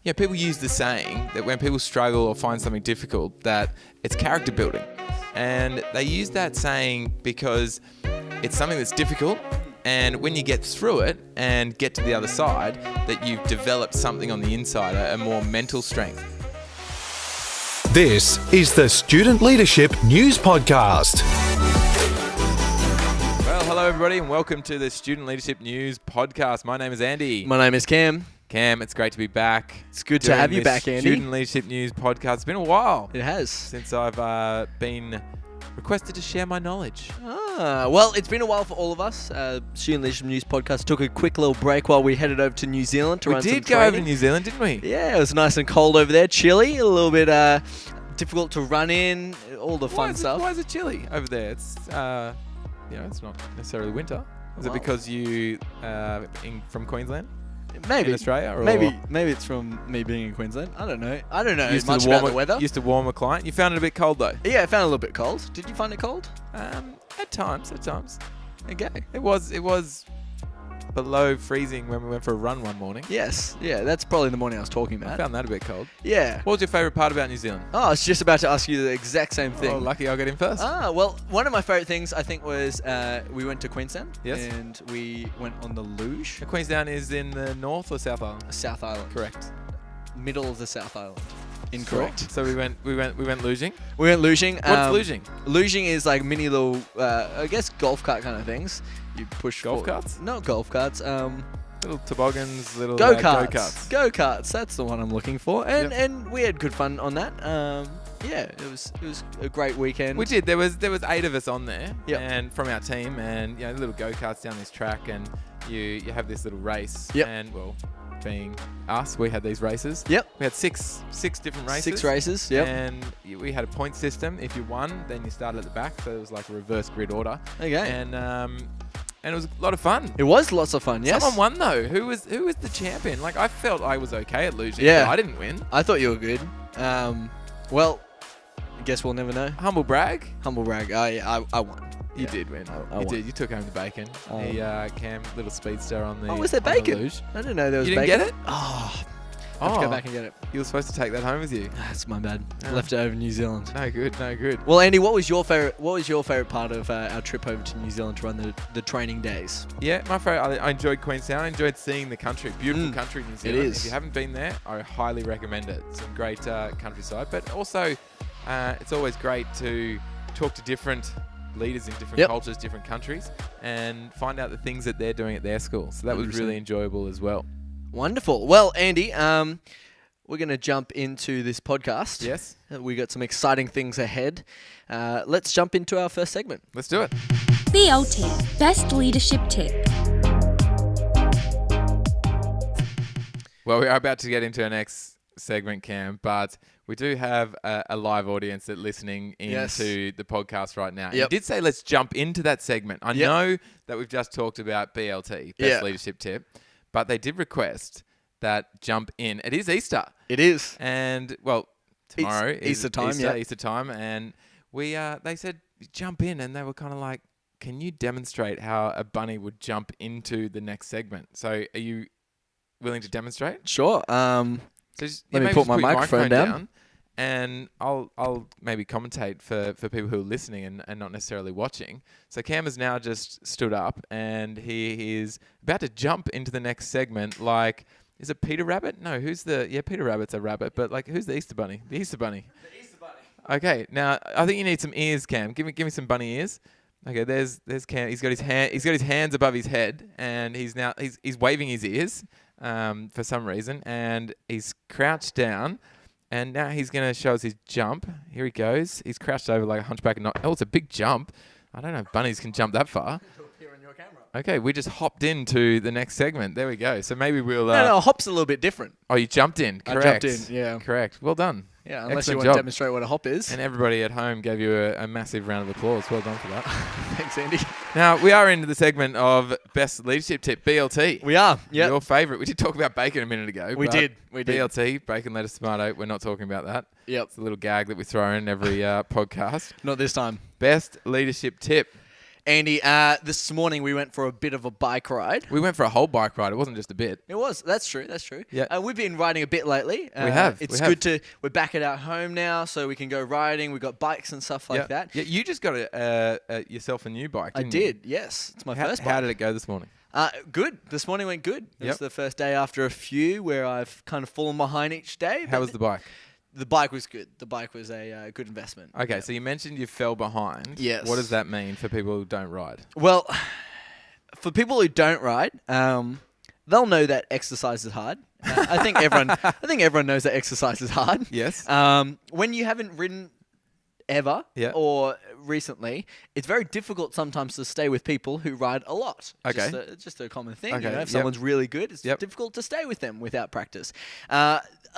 Yeah, people use the saying that when people struggle or find something difficult, that it's character building. And they use that saying because it's something that's difficult, and when you get through it and get to the other side, that you've developed something on the inside, a more mental strength. This is the Student Leadership News Podcast. Well, hello everybody and welcome to the Student Leadership News Podcast. My name is Andy. My name is Cam. Cam, it's great to be back. It's good to have you back, Andy. Student Leadership News Podcast. It's been a while. It has. Since I've been requested to share my knowledge. Well, it's been a while for all of us. Student Leadership News Podcast took a quick little break while we headed over to New Zealand to run some training. We did go over to New Zealand, didn't we? Yeah, it was nice and cold over there. Chilly, a little bit difficult to run in, all the fun stuff. Why is it chilly over there? It's it's not necessarily winter. Is it because you from Queensland? Maybe in Australia, or maybe it's from me being in Queensland. I don't know used much to about the weather. Used to warmer climate. You found it a bit cold though. Yeah, I found it a little bit cold. Did you find it cold? At times. Okay. It was below freezing when we went for a run one morning. Yes. Yeah, that's probably the morning I was talking about. I found that a bit cold. Yeah. What was your favourite part about New Zealand? Oh, I was just about to ask you the exact same thing. Oh, lucky I got in first. Well, one of my favourite things I think was we went to Queenstown. Yes. And we went on the luge. Queenstown is in the North or South Island? South Island. Correct. Middle of the South Island. Incorrect. Sure. So we went luging. We went luging. What's luging? Luging is like mini little, I guess golf cart kind of things. You push golf carts? Not golf carts. Little toboggans, little go-karts. Go-karts. That's the one I'm looking for. And Yep. and we had good fun on that. Yeah, it was a great weekend. We did. There was 8 of us on there, Yep. and from our team, and little go-karts down this track, and you have this little race. Yep. And being us, we had these races. Yep. We had six different races. 6 races. Yep. And we had a point system. If you won, then you started at the back, so it was like a reverse grid order. Okay. And it was a lot of fun. It was lots of fun. Yes. Someone won though. Who was the champion? Like, I felt I was okay at losing. Yeah. But I didn't win. I thought you were good. Well, I guess we'll never know. Humble brag. Humble brag. I won. You did win. I You won. did. You took home the bacon. Cam, little speedster on the. Oh, was there on the bacon? luge. I didn't know there was You didn't bacon. get it? Oh, I have to go back and get it. You were supposed to take that home with you. That's my bad. Yeah. Left it over in New Zealand. No good. Well, Andy, what was your favorite part of our trip over to New Zealand to run the training days? Yeah, my favorite. I enjoyed Queenstown. I enjoyed seeing the country. Beautiful country, New Zealand. is. If you haven't been there, I highly recommend it. Some great countryside, but also it's always great to talk to different leaders in different Yep. cultures, different countries, and find out the things that they're doing at their school. So that was 100%. really enjoyable as well. Wonderful. Well, Andy, we're going to jump into this podcast. Yes, We got some exciting things ahead. Let's jump into our first segment. let's do it. BLT, Best Leadership Tip. Well, we are about to get into our next segment, Cam, but we do have a live audience that listening Yes. into the podcast right now. Yep. You did say let's jump into that segment. I Yep. know that we've just talked about BLT, Best Yeah. Leadership Tip, but they did request that jump in. It is Easter, It is. and tomorrow is Easter time, yeah. Easter time, and they said jump in, and they were kind of like, can you demonstrate how a bunny would jump into the next segment? So are you willing to demonstrate? Sure. So just, Let me maybe put just my your microphone down. and I'll maybe commentate for people who are listening and not necessarily watching. So Cam has now just stood up and he is about to jump into the next segment. Like, is it Peter Rabbit? No, Peter Rabbit's a rabbit, but like, who's the Easter Bunny? The Easter Bunny. The Easter Bunny. Okay, now I think you need some ears, Cam. Give me some bunny ears. Okay, there's Cam. He's got his hands above his head, and he's waving his ears for some reason, and he's crouched down, and now he's going to show us his jump. Here he goes. He's crouched over like a hunchback. Oh, it's a big jump. I don't know if bunnies can jump that far. Okay, we just hopped into the next segment. There we go. So maybe we'll. No, hop's a little bit different. Oh, you jumped in. I Correct. jumped in, yeah. Correct. Well done. Yeah, unless Excellent you want job. to demonstrate what a hop is. And everybody at home gave you a massive round of applause. Well done for that. Thanks, Andy. Now, we are into the segment of Best Leadership Tip, BLT. We are. Yeah. Your favourite. We did talk about bacon a minute ago. We but did. BLT, bacon, lettuce, tomato. We're not talking about that. Yep. It's a little gag that we throw in every podcast. Not this time. Best Leadership Tip. Andy, this morning we went for a bit of a bike ride. We went for a whole bike ride. It wasn't just a bit. It was. That's true. That's true. Yeah. We've been riding a bit lately. We have. It's good to. We're back at our home now, so we can go riding. We've got bikes and stuff like that. Yeah, you just got yourself a new bike, I didn't you? did. Yes, it's my first bike. How did it go this morning? Good. This morning went good. It was Yep. the first day after a few where I've kind of fallen behind each day. How but was the bike? The bike was good. The bike was a good investment. Okay, so you mentioned you fell behind. Yes. What does that mean for people who don't ride? Well, for people who don't ride, they'll know that exercise is hard. I think everyone knows that exercise is hard. Yes. When you haven't ridden ever Yeah. or recently, it's very difficult sometimes to stay with people who ride a lot. Okay. It's just a common thing. Okay, If yep. someone's really good, it's Yep. difficult to stay with them without practice.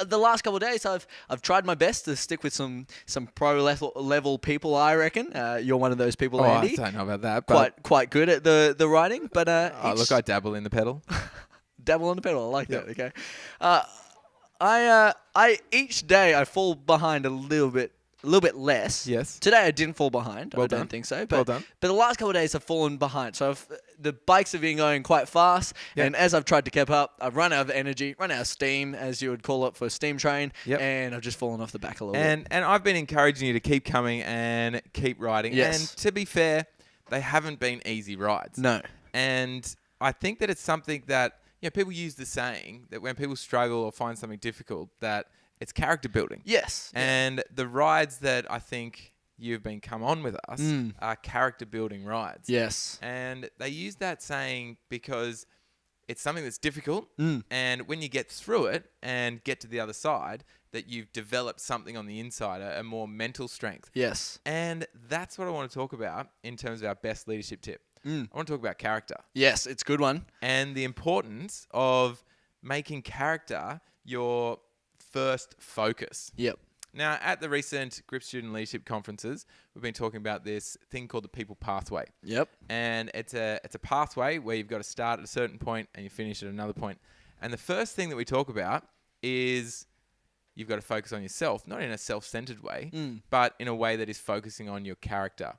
The last couple of days, I've tried my best to stick with some pro level people. I reckon you're one of those people, I Andy. don't know about that, but Quite good at the riding, but look, I dabble in the pedal. dabble on the pedal. I like Yep. that. Okay. I each day I fall behind a little bit less. Yes. Today I didn't fall behind. Well I done. don't think so. But, Well done. But the last couple of days I've fallen behind. So the bikes have been going quite fast, Yep. and as I've tried to keep up, I've run out of energy, run out of steam, as you would call it for a steam train, Yep. and I've just fallen off the back a little bit. And I've been encouraging you to keep coming and keep riding. Yes. And to be fair, they haven't been easy rides. No. And I think that it's something that people use the saying that when people struggle or find something difficult, that it's character building. Yes. And the rides that I think you've been come on with us Mm. are character building rides. Yes. And they use that saying because it's something that's difficult. Mm. And when you get through it and get to the other side, that you've developed something on the inside, a more mental strength. Yes. And that's what I want to talk about in terms of our best leadership tip. Mm. I want to talk about character Yes, it's a good one. and the importance of making character your first focus. Yep. Now, at the recent Grip Student Leadership Conferences, we've been talking about this thing called the People Pathway. Yep. And it's a pathway where you've got to start at a certain point and you finish at another point. And the first thing that we talk about is you've got to focus on yourself, not in a self-centered way, but in a way that is focusing on your character.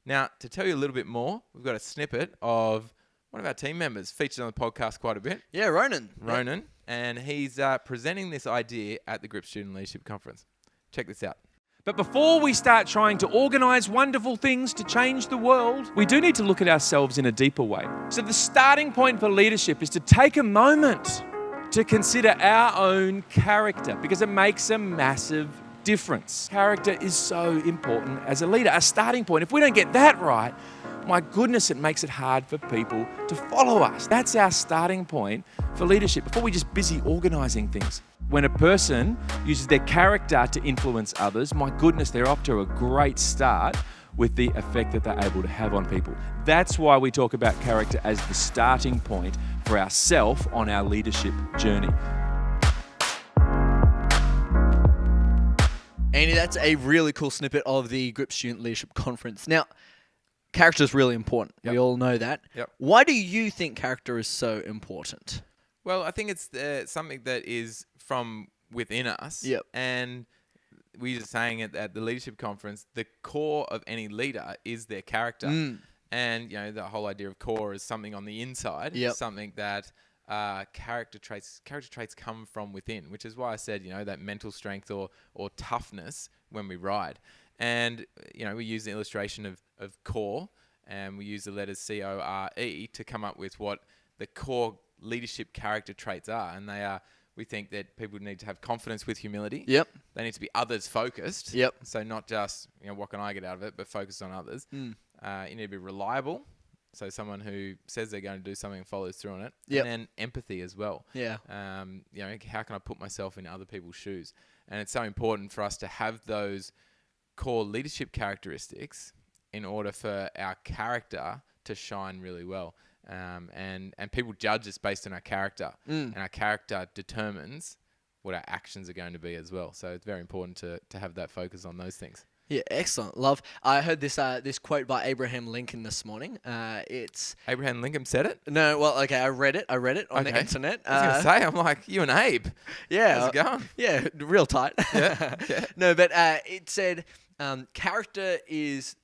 Now, to tell you a little bit more, we've got a snippet of one of our team members featured on the podcast quite a bit, Yeah, Ronan. Ronan, and he's presenting this idea at the Grip Student Leadership Conference. Check this out. But before we start trying to organise wonderful things to change the world, we do need to look at ourselves in a deeper way. So the starting point for leadership is to take a moment to consider our own character, because it makes a massive difference. Character is so important as a leader, a starting point. If we don't get that right, my goodness, it makes it hard for people to follow us. That's our starting point for leadership, before we just busy organising things. When a person uses their character to influence others, my goodness, they're off to a great start with the effect that they're able to have on people. That's why we talk about character as the starting point for ourselves on our leadership journey. Andy, that's a really cool snippet of the Grip Student Leadership Conference. Now, character is really important. Yep. We all know that. Yep. Why do you think character is so important? Well, I think it's something that is from within us. Yep. And we were saying at the leadership conference, the core of any leader is their character. And, the whole idea of core is something on the inside, Yep. something that character traits come from within, which is why I said, that mental strength or toughness when we ride. And, we use the illustration of core, and we use the letters CORE to come up with what the core leadership character traits are. And they are, we think that people need to have confidence with humility. Yep. They need to be others focused. Yep. So not just, what can I get out of it, but focus on others. You need to be reliable. So someone who says they're going to do something and follows through on it. Yep. And then empathy as well. Yeah. How can I put myself in other people's shoes? And it's so important for us to have those core leadership characteristics in order for our character to shine really well. And people judge us based on our character. And our character determines what our actions are going to be as well. So it's very important to have that focus on those things. Yeah, excellent. Love. I heard this quote by Abraham Lincoln this morning. It's Abraham Lincoln said it? no, well, okay. I read it on the Okay. internet. I was going to say, I'm like, you and Abe. yeah, How's it going? yeah, real tight. Yeah. No, but it said character is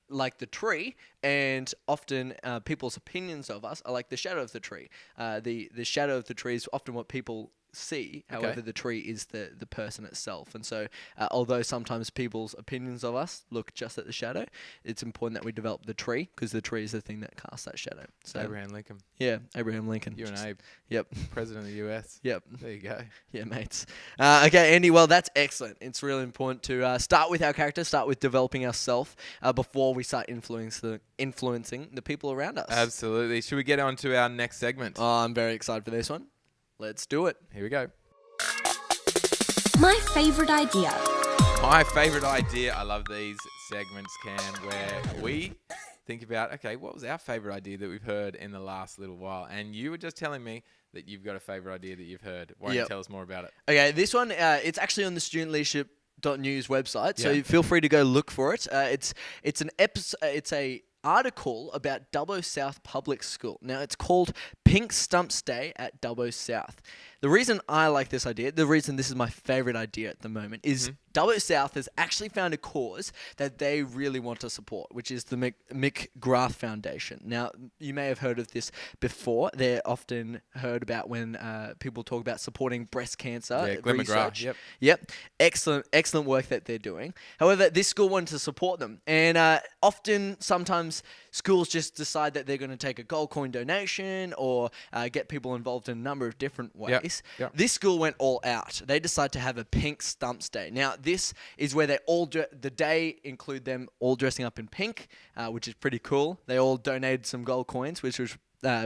like the tree, and often people's opinions of us are like the shadow of the tree. The shadow of the tree is often what people see. However, the tree is the person itself. And so, although sometimes people's opinions of us look just at the shadow, it's important that we develop the tree, because the tree is the thing that casts that shadow. So Abraham Lincoln. yeah, Abraham Lincoln. You and Abe. Yep. President of the US. Yep. There you go. Yeah, mates. Okay, Andy, well, that's excellent. It's really important to start with our character, start with developing ourselves before we start influencing the people around us. Absolutely. Should we get on to our next segment? Oh, I'm very excited for this one. Let's do it. Here we go. My favourite idea. My favourite idea. I love these segments, Cam, where we think about, okay, what was our favourite idea that we've heard in the last little while? And you were just telling me that you've got a favourite idea that you've heard. Why don't you tell us more about it? Okay, this one, it's actually on the studentleadership.news website, so Yeah. feel free to go look for it. It's an episode. It's a article about Dubbo South Public School. Now, it's called Pink Stumps Day at Dubbo South. The reason I like this idea, the reason this is my favourite idea at the moment, is Dubbo South has actually found a cause that they really want to support, which is the McGrath Foundation. Now, you may have heard of this before. They're often heard about when people talk about supporting breast cancer Glenn McGrath. research. Yep. Excellent work that they're doing. However, this school wanted to support them. And sometimes schools just decide that they're going to take a gold coin donation or get people involved in a number of different ways. Yep. This school went all out. They decided to have a Pink Stumps Day. Now, this is where they all the day include them all dressing up in pink, which is pretty cool. They all donated some gold coins, which was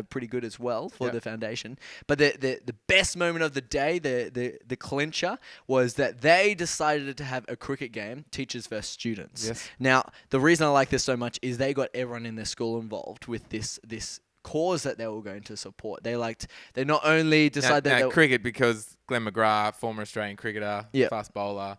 pretty good as well for the foundation. But the best moment of the day, the clincher, was that they decided to have a cricket game, teachers versus students. Yes. Now, the reason I like this so much is they got everyone in their school involved with this cause that they were going to support. They not only decided that cricket, because Glenn McGrath, former Australian cricketer, Yep. fast bowler,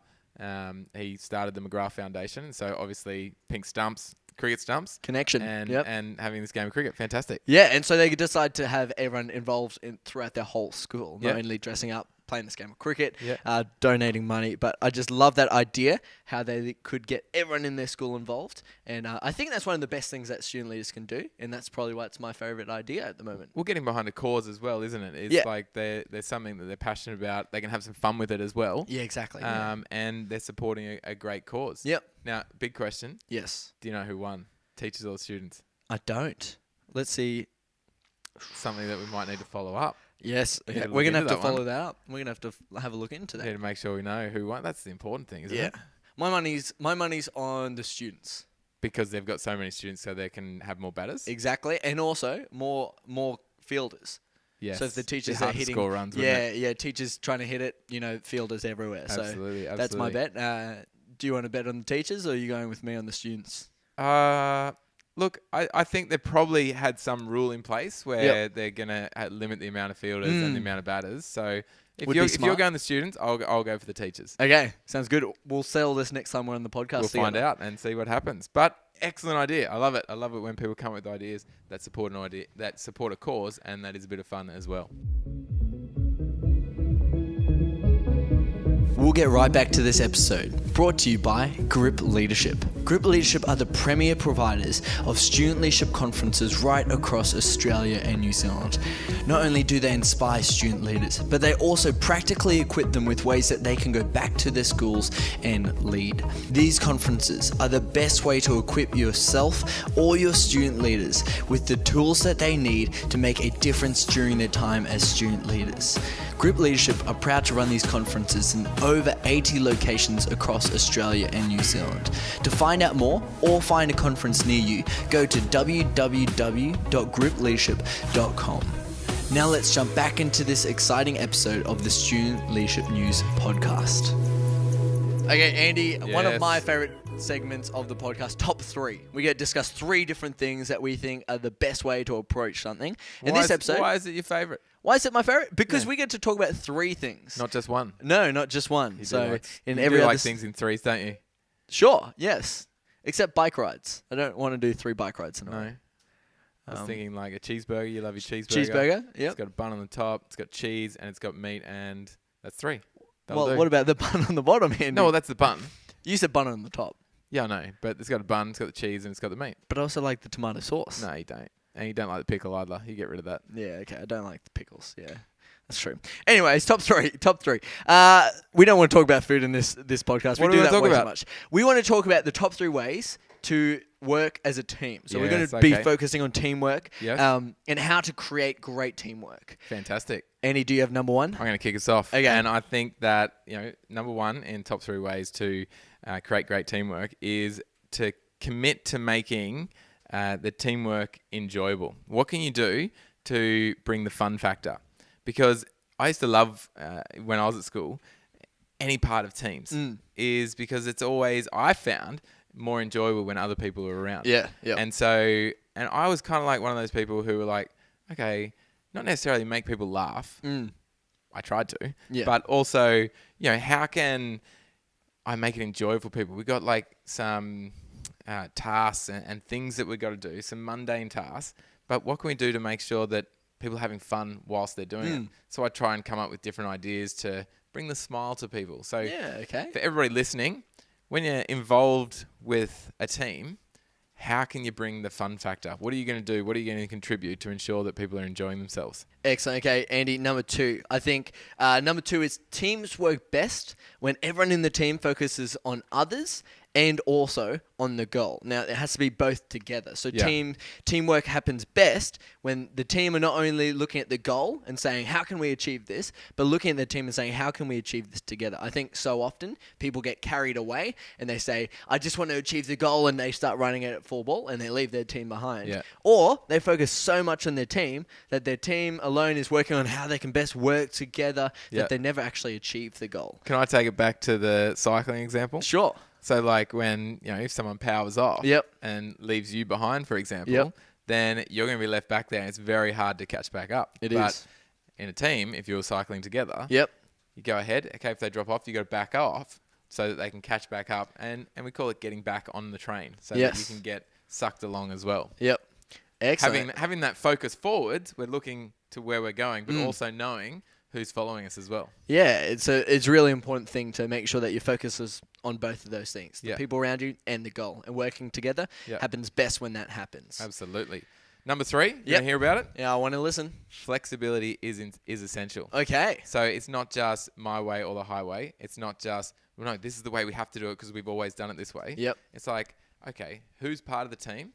he started the McGrath Foundation. So obviously pink stumps, cricket stumps, connection. and having this game of cricket, fantastic. Yeah, and so they decide to have everyone involved throughout their whole school, not Yep. only dressing up, playing this game of cricket, Yep. donating money. But I just love that idea, how they could get everyone in their school involved. And I think that's one of the best things that student leaders can do. And that's probably why it's my favourite idea at the moment. Well, getting behind a cause as well, isn't it? It's like there's something that they're passionate about. They can have some fun with it as well. Yeah, exactly. And they're supporting a great cause. Yep. Now, big question. Yes. Do you know who won? Teachers or students? I don't. Let's see. Something that we might need to follow up. Yes. Yeah, Okay. look We're going to into have to that one. follow that up. We're going to have to have a look into that. Yeah, to make sure we know who won. That's the important thing, isn't it? My money's on the students. Because they've got so many students, so they can have more batters. Exactly. And also more fielders. Yes. So if the teachers Be are hard to hitting, score runs, wouldn't it? teachers trying to hit it, fielders everywhere. Absolutely, So that's my absolutely. bet. Do you want to bet on the teachers, or are you going with me on the students? Look, I think they probably had some rule in place where they're going to limit the amount of fielders and the amount of batters. So if Would be you're smart. going the students, I'll go for the teachers. Okay, sounds good. We'll settle this next time we're on the podcast. We'll find together. out and see what happens. But excellent idea. I love it. I love it when people come up with ideas that support a cause, and that is a bit of fun as well. We'll get right back to this episode, brought to you by Grip Leadership. Grip Leadership are the premier providers of student leadership conferences right across Australia and New Zealand. Not only do they inspire student leaders, but they also practically equip them with ways that they can go back to their schools and lead. These conferences are the best way to equip yourself or your student leaders with the tools that they need to make a difference during their time as student leaders. Grip Leadership are proud to run these conferences in over 80 locations across Australia and New Zealand. To find out more or find a conference near you, go to www.gripleadership.com. Now let's jump back into this exciting episode of the Student Leadership News podcast. Okay, Andy, one of Yes. my favorite segments of the podcast, top 3. We get to discuss 3 different things that we think are the best way to approach something. In this episode, Why is it your favourite? why is it my favorite? Because Yeah. we get to talk about 3 things. Not just one. No, not just one. You So do like, in you every do other like things in threes, don't you? Sure, yes. Except bike rides. I don't want to do 3 bike rides in a row. No. I was thinking like a cheeseburger. You love your cheeseburger. Cheeseburger, It's yep. got a bun on the top. It's got cheese and it's got meat, and that's 3. Well, what about the bun on the bottom, Andy? No, well, that's the bun. You said bun on the top. Yeah, I know. But it's got a bun, it's got the cheese, and it's got the meat. But I also like the tomato sauce. No, you don't. And you don't like the pickle either. You get rid of that. Yeah, okay. I don't like the pickles. Yeah, that's true. Anyways, top three. We don't want to talk about food in this podcast. What we do we that wanna talk way too about? much. We want to talk about the top 3 ways to work as a team. So we're going Yes, to be okay. focusing on teamwork Yes. and how to create great teamwork. Fantastic. Andy, do you have number 1? I'm going to kick us off. Okay. And I think that, number 1 in top 3 ways to create great teamwork is to commit to making the teamwork enjoyable. What can you do to bring the fun factor? Because I used to love, when I was at school, any part of teams is because it's always, I found, more enjoyable when other people are around. Yeah. And so, and I was kind of like one of those people who were like, okay, not necessarily make people laugh. I tried to. Yeah. But also, how can I make it enjoyable for people? We got like some tasks and things that we got to do, some mundane tasks. But what can we do to make sure that people are having fun whilst they're doing it? So I try and come up with different ideas to bring the smile to people. So Yeah, okay. for everybody listening, when you're involved with a team, how can you bring the fun factor? What are you going to do? What are you going to contribute to ensure that people are enjoying themselves? Excellent. Okay, Andy, number 2. I think number 2 is teams work best when everyone in the team focuses on others and also on the goal. Now, it has to be both together. So Yeah. teamwork happens best when the team are not only looking at the goal and saying, how can we achieve this, but looking at the team and saying, how can we achieve this together? I think so often people get carried away and they say, I just want to achieve the goal, and they start running it at full ball and they leave their team behind. Yeah. Or they focus so much on their team that their team alone is working on how they can best work together Yeah. that they never actually achieve the goal. Can I take it back to the cycling example? Sure. So like when, if someone powers off Yep. and leaves you behind, for example, Yep. then you're going to be left back there and it's very hard to catch back up. It But is. in a team, if you're cycling together, Yep. you go ahead. Okay, if they drop off, you got to back off so that they can catch back up. And we call it getting back on the train so that you Yes. can get sucked along as well. Yep. Excellent. Having that focus forwards, we're looking to where we're going, but also knowing who's following us as well. Yeah, it's a really important thing to make sure that your focus is on both of those things, the Yeah. people around you and the goal. And working together Yeah. happens best when that happens. Absolutely. Number 3, you Yep. want to hear about it? Yeah, I want to listen. Flexibility is essential. Okay. So it's not just my way or the highway. It's not just, well, no, this is the way we have to do it because we've always done it this way. Yep. It's like, okay, who's part of the team?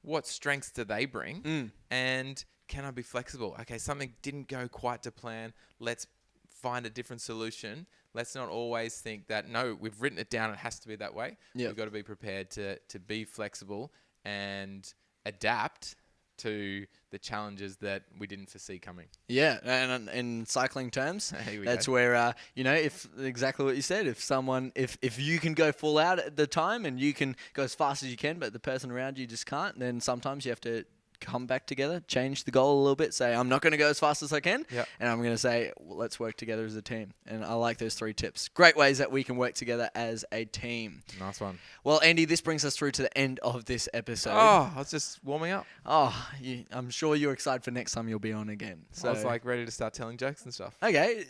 What strengths do they bring? And can I be flexible? Okay, something didn't go quite to plan. Let's find a different solution. Let's not always think that, no, we've written it down. It has to be that way. Yep. We've got to be prepared to be flexible and adapt to the challenges that we didn't foresee coming. Yeah, and in cycling terms, Here we that's go. where if exactly what you said, if you can go full out at the time and you can go as fast as you can, but the person around you just can't, then sometimes you have to come back together, change the goal a little bit, say I'm not going to go as fast as I can, Yep. and I'm going to say, well, let's work together as a team. And I like those 3 tips. Great ways that we can work together as a team. Nice one. Well, Andy, this brings us through to the end of this episode. Oh, I was just warming up. I'm sure you're excited for next time you'll be on again. So I was like ready to start telling jokes and stuff. okay,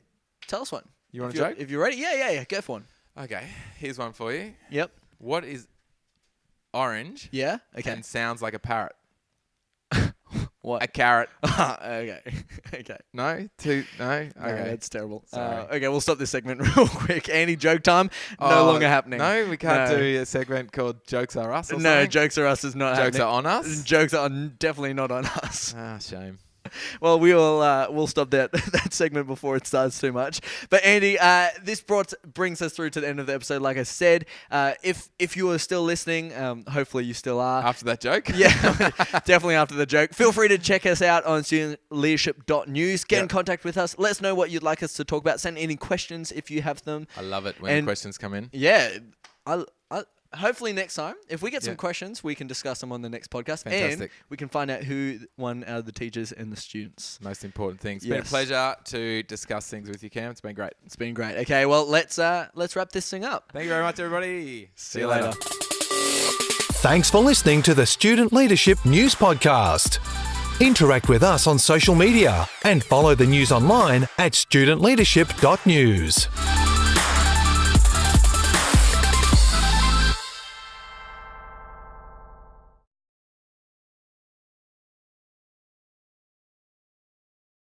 tell us one. You want If a you're- joke? If you're ready, yeah, go for one. Okay, here's one for you. Yep. What is orange Yeah. Okay. and sounds like a parrot? What? A carrot. Okay. Okay. No? No? Okay. No, that's terrible. Sorry. Okay, we'll stop this segment real quick. Andy, joke time. No longer happening. No, we can't No. do a segment called Jokes Are Us or No, something? jokes are us is not Jokes happening. are on us? Jokes are definitely not on us. Ah, shame. Well, we'll stop that that segment before it starts too much. But Andy, this brings us through to the end of the episode. Like I said, if you are still listening, hopefully you still are. After that joke? Yeah, definitely after the joke. Feel free to check us out on studentleadership.news. Get in Yep. contact with us. Let us know what you'd like us to talk about. Send any questions if you have them. I love it when And- the questions come in. Yeah, hopefully next time, if we get some Yeah. questions, we can discuss them on the next podcast. And Fantastic. we can find out who won out of the teachers and the students. Most important thing. It's been a Yes. pleasure to discuss things with you, Cam. It's been great. It's been great. Okay, well, let's wrap this thing up. Thank you very much, everybody. See you later. Thanks for listening to the Student Leadership News Podcast. Interact with us on social media and follow the news online at studentleadership.news.